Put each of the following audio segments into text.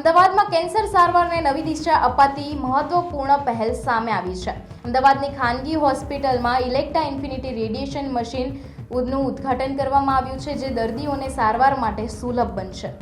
અમદાવાદમાં કેન્સર સારવારને નવી દિશા અપાતી મહત્વપૂર્ણ પહેલ સામે આવી છે। અમદાવાદની ખાનગી હોસ્પિટલમાં ઇલેક્ટ્રા ઇન્ફિનિટી રેડિયેશન મશીનનું ઉદ્ઘાટન કરવામાં આવ્યું છે, જે દર્દીઓને સારવાર માટે સુલભ બનશે।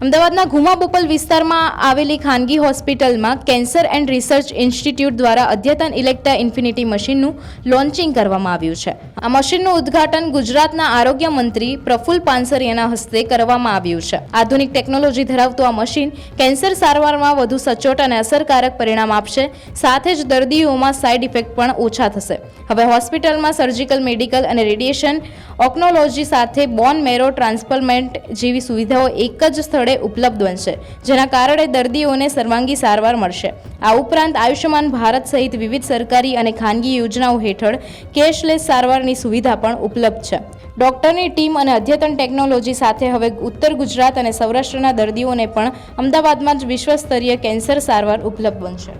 અમદાવાદના ઘુમાબોપલ વિસ્તારમાં આવેલી ખાનગી હોસ્પિટલમાં કેન્સર એન્ડ રિસર્ચ ઇન્સ્ટિટ્યૂટ દ્વારા અદ્યતન ઇલેક્ટ્રા ઇન્ફિનિટી મશીનનું લોન્ચિંગ કરવામાં આવ્યું છે। આ મશીનનું ઉદ્ઘાટન ગુજરાતના આરોગ્ય મંત્રી પ્રફુલ પાનસરિયાના હસ્તે કરવામાં આવ્યું છે। આધુનિક ટેકનોલોજી ધરાવતું આ મશીન કેન્સર સારવારમાં વધુ સચોટ અને અસરકારક પરિણામ આપશે, સાથે જ દર્દીઓમાં સાઇડ ઇફેક્ટ પણ ઓછા થશે। હવે હોસ્પિટલમાં સર્જિકલ, મેડિકલ અને રેડિયેશન ઓન્કોલોજી સાથે બોન મેરો ટ્રાન્સપ્લાન્ટ જેવી સુવિધાઓ એક જ સ્થળે ઉપલબ્ધ બનશે, જેના કારણે દર્દીઓને સર્વાંગી સારવાર મળશે। આ ઉપરાંત આયુષ્યમાન ભારત સહિત વિવિધ સરકારી અને ખાનગી યોજનાઓ હેઠળ કેશલેસ સારવારની સુવિધા પણ ઉપલબ્ધ છે। ડોક્ટરની ટીમ અને અદ્યતન ટેકનોલોજી સાથે હવે ઉત્તર ગુજરાત અને સૌરાષ્ટ્રના દર્દીઓને પણ અમદાવાદમાં જ વિશ્વસ્તરીય કેન્સર સારવાર ઉપલબ્ધ બનશે।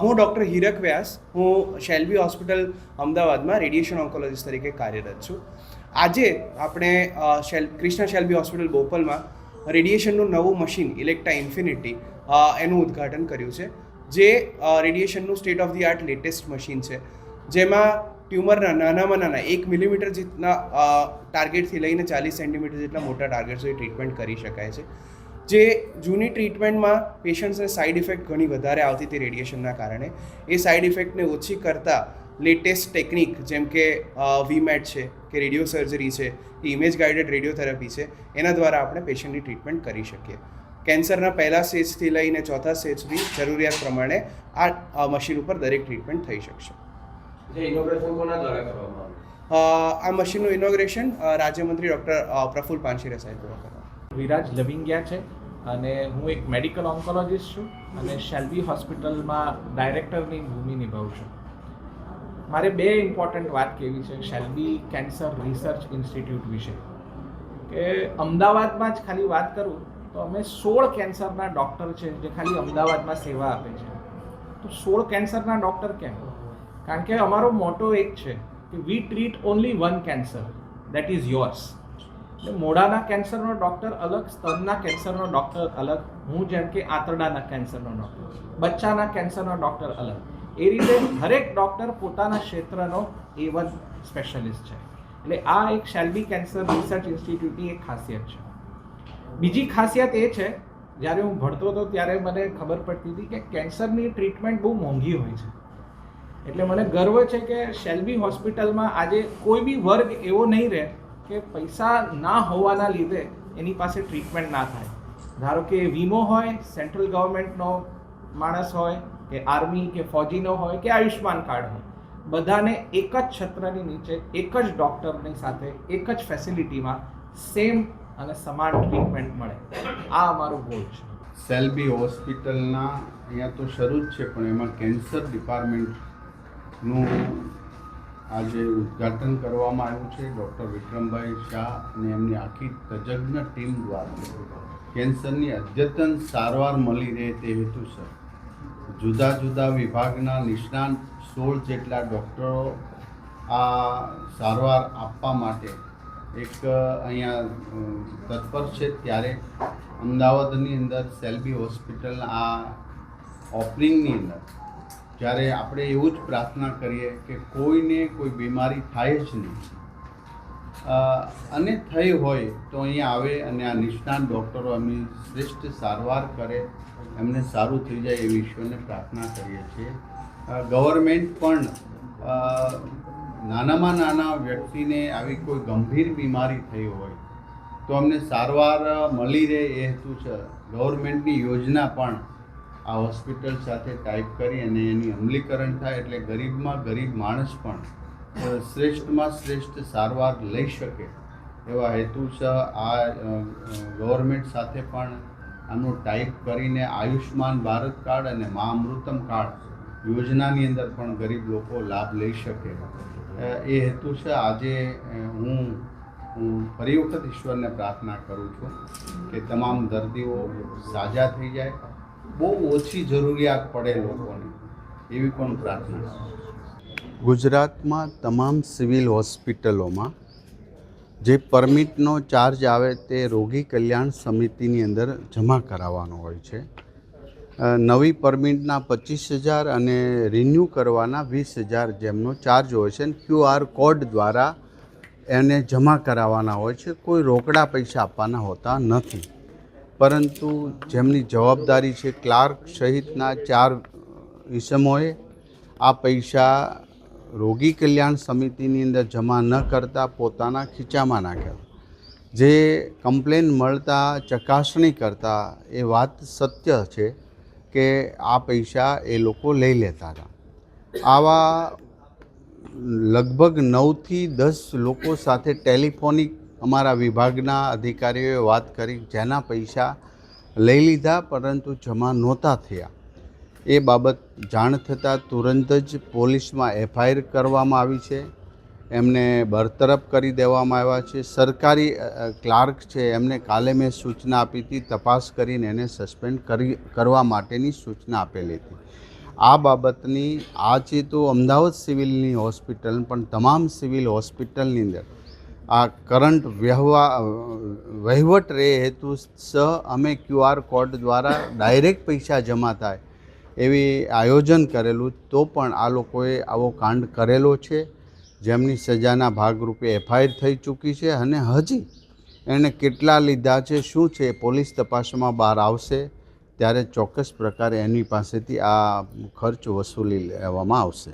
હું ડૉક્ટર હીરક વ્યાસ, હું શેલ્બી હોસ્પિટલ અમદાવાદમાં રેડિયેશન ઓન્કોલોજીસ્ટ તરીકે કાર્યરત છું। આજે આપણે કૃષ્ણ શેલ્બી હોસ્પિટલ બોપલમાં રેડિયેશનનું નવું મશીન ઇલેક્ટ્રા ઇન્ફિનિટી એનું ઉદ્ઘાટન કર્યું છે, જે રેડિયેશનનું state of the art latest machine છે, જેમાં ટ્યુમરના નાનામાં નાના 1 મિલીમીટર જેટલા ટાર્ગેટથી લઈને 40 સેન્ટીમીટર જેટલા મોટા ટાર્ગેટ સુધી ટ્રીટમેન્ટ કરી શકાય છે। જે જૂની ટ્રીટમેન્ટમાં પેશન્ટ્સને સાઇડ ઇફેક્ટ ઘણી વધારે આવતી હતી રેડિયેશનના કારણે, એ સાઇડ ઇફેક્ટને ઓછી કરતાં લેટેસ્ટ ટેકનિક જેમ કે વીમેટ છે કે રેડિયો સર્જરી છે કે ઇમેજ ગાઇડેડ રેડિયોથેરાપી છે, એના દ્વારા આપણે પેશન્ટની ટ્રીટમેન્ટ કરી શકીએ। કેન્સરના પહેલા સ્ટેજથી લઈને ચોથા સ્ટેજ સુધી જરૂરિયાત પ્રમાણે આ મશીન ઉપર દરેક ટ્રીટમેન્ટ થઈ શકશે। આ મશીનનું ઇનોગ્રેશન રાજ્યમંત્રી ડૉક્ટર પ્રફુલ પાનસરિયા સાહેબ દ્વારા કરવામાં। વિરાજ લવિંગિયા છે અને હું એક મેડિકલ ઓન્કોલોજીસ્ટ છું અને શેલ્બી હોસ્પિટલમાં ડાયરેક્ટરની ભૂમિ નિભાવું છું। મારે બે ઇમ્પોર્ટન્ટ વાત કહેવી છે શેલ્બી કેન્સર રિસર્ચ ઇન્સ્ટિટ્યૂટ વિશે, કે અમદાવાદમાં જ ખાલી વાત કરું તો અમે 16 કેન્સરના ડૉક્ટર છે જે ખાલી અમદાવાદમાં સેવા આપે છે। તો 16 કેન્સરના ડૉક્ટર કેમ? કારણ કે અમારો મોટો એક છે કે we treat only one cancer, that is yours. એટલે મોઢાના કેન્સરનો ડૉક્ટર અલગ, સ્તનના કેન્સરનો ડૉક્ટર અલગ, હું જેમ કે આંતરડાના કેન્સરનો ડૉક્ટર, બચ્ચાના કેન્સરનો ડૉક્ટર અલગ, એ રીતે દરેક ડૉક્ટર પોતાના ક્ષેત્રનો A1 સ્પેશિયાલિસ્ટ છે। એટલે આ એક શેલ્બી કેન્સર રિસર્ચ ઇન્સ્ટિટ્યૂટની એક ખાસિયત છે। બીજી ખાસિયત એ છે, જ્યારે હું ભણતો હતો ત્યારે મને ખબર પડતી હતી કે કેન્સરની ટ્રીટમેન્ટ બહુ મોંઘી હોય છે। એટલે મને ગર્વ છે કે શેલ્બી હોસ્પિટલમાં આજે કોઈ બી વર્ગ એવો નહીં રહે કે પૈસા ના હોવાના લીધે એની પાસે ટ્રીટમેન્ટ ના થાય। ધારો કે વીમો હોય, સેન્ટ્રલ ગવર્મેન્ટનો માણસ હોય કે આર્મી કે ફોજીનો હોય કે આયુષ્માન કાર્ડ હોય, બધાને એક જ છત્રની નીચે એક જ ડૉક્ટરની સાથે એક જ ફેસિલિટીમાં સેમ અને સમાન ટ્રીટમેન્ટ મળે, આ અમારું ગોલ છે। શેલ્બી હોસ્પિટલના અહીંયા તો શરૂ જ છે, પણ એમાં કેન્સર ડિપાર્ટમેન્ટનું આજે ઉદ્ઘાટન કરવામાં આવ્યું છે ડૉક્ટર વિક્રમભાઈ શાહ અને એમની આખી તજજ્ઞ ટીમ દ્વારા। કેન્સરની અદ્યતન સારવાર મળી રહે તે હેતુસર જુદા જુદા વિભાગના નિષ્ણાંત 16 જેટલા ડૉક્ટરો આ સારવાર આપવા માટે એક અહીંયા તત્પર છે। ત્યારે અમદાવાદની અંદર શેલ્બી હોસ્પિટલના આ ઓપનિંગની અંદર જ્યારે આપણે એવું જ પ્રાર્થના કરીએ કે કોઈને કોઈ બીમારી થાય જ નહીં, અને થઈ હોય તો અહીંયા આવે અને આ નિષ્ણાત ડૉક્ટરો એમની શ્રેષ્ઠ સારવાર કરે, એમને સારું થઈ જાય એવી ઈશ્વરને પ્રાર્થના કરીએ છીએ। ગવર્મેન્ટ પણ નાનામાં નાના વ્યક્તિને આવી કોઈ ગંભીર બીમારી થઈ હોય તો અમને સારવાર મળી રહે એ હેતુ છે ગવર્મેન્ટની યોજના પણ આ હોસ્પિટલ સાથે ટાઈપ કરી અને એની અમલીકરણ થાય, એટલે ગરીબમાં ગરીબ માણસ પણ શ્રેષ્ઠમાં શ્રેષ્ઠ સારવાર લઈ શકે એવા હેતુ છે। આ ગવર્મેન્ટ સાથે પણ આનું ટાઈપ કરીને આયુષ્માન ભારત કાર્ડ અને મા અમૃતમ કાર્ડ યોજનાની અંદર પણ ગરીબ લોકો લાભ લઈ શકે એ હેતુ છે। આજે હું ફરી વખત ઈશ્વરને પ્રાર્થના કરું છું કે તમામ દર્દીઓ સાજા થઈ જાય, બહુ ઓછી જરૂરિયાત પડે લોકોને એવી પણ પ્રાર્થના। ગુજરાતમાં તમામ સિવિલ હોસ્પિટલોમાં જે પરમિટનો ચાર્જ આવે તે રોગી કલ્યાણ સમિતિની અંદર જમા કરાવવાનો હોય છે. નવી પરમિટના 25,000 અને રિન્યૂ કરવાના 20,000 જેમનો ચાર્જ હોય છે. QR કોડ દ્વારા એને જમા કરાવવાના હોય છે. કોઈ રોકડા પૈસા આપવાના હોતા નથી, પરંતુ જેમની જવાબદારી છે ક્લાર્ક સહિતના 4 ઇસમોએ આ પૈસા રોગી કલ્યાણ સમિતિની અંદર જમા ન કરતા પોતાના ખીચામાં નાખ્યા. જે કમ્પ્લેન મળતા ચકાસણી કરતા એ વાત સત્ય છે કે આ પૈસા એ લોકો લઈ લેતા હતા. આવા લગભગ 9થી 10 લોકો સાથે ટેલિફોનિક અમારા વિભાગના અધિકારીઓએ વાત કરી, જેના પૈસા લઈ લીધા પરંતુ જમા નહોતા થયા. એ બાબત જાણ થતાં તુરંત જ પોલીસમાં FIR કરવામાં આવી છે. એમને બરતરફ કરી દેવામાં આવ્યા છે. સરકારી ક્લાર્ક છે એમને કાલે મેં સૂચના આપી હતી, તપાસ કરીને એને સસ્પેન્ડ કરવા માટેની સૂચના આપેલી હતી. આ બાબતની આજે તો અમદાવાદ સિવિલની હોસ્પિટલ પણ તમામ સિવિલ હોસ્પિટલની અંદર આ કરંટ વહીવટ રહે હેતુસર અમે QR કોડ દ્વારા ડાયરેક્ટ પૈસા જમા થાય એવી આયોજન કરેલું, તો પણ આ લોકોએ આવો કાંડ કરેલો છે, જેમની સજાના ભાગરૂપે FIR થઈ ચૂકી છે. અને હજી એણે કેટલા લીધા છે, શું છે, પોલીસ તપાસમાં બહાર આવશે ત્યારે ચોક્કસ પ્રકારે એની પાસેથી આ ખર્ચ વસૂલી લેવામાં આવશે.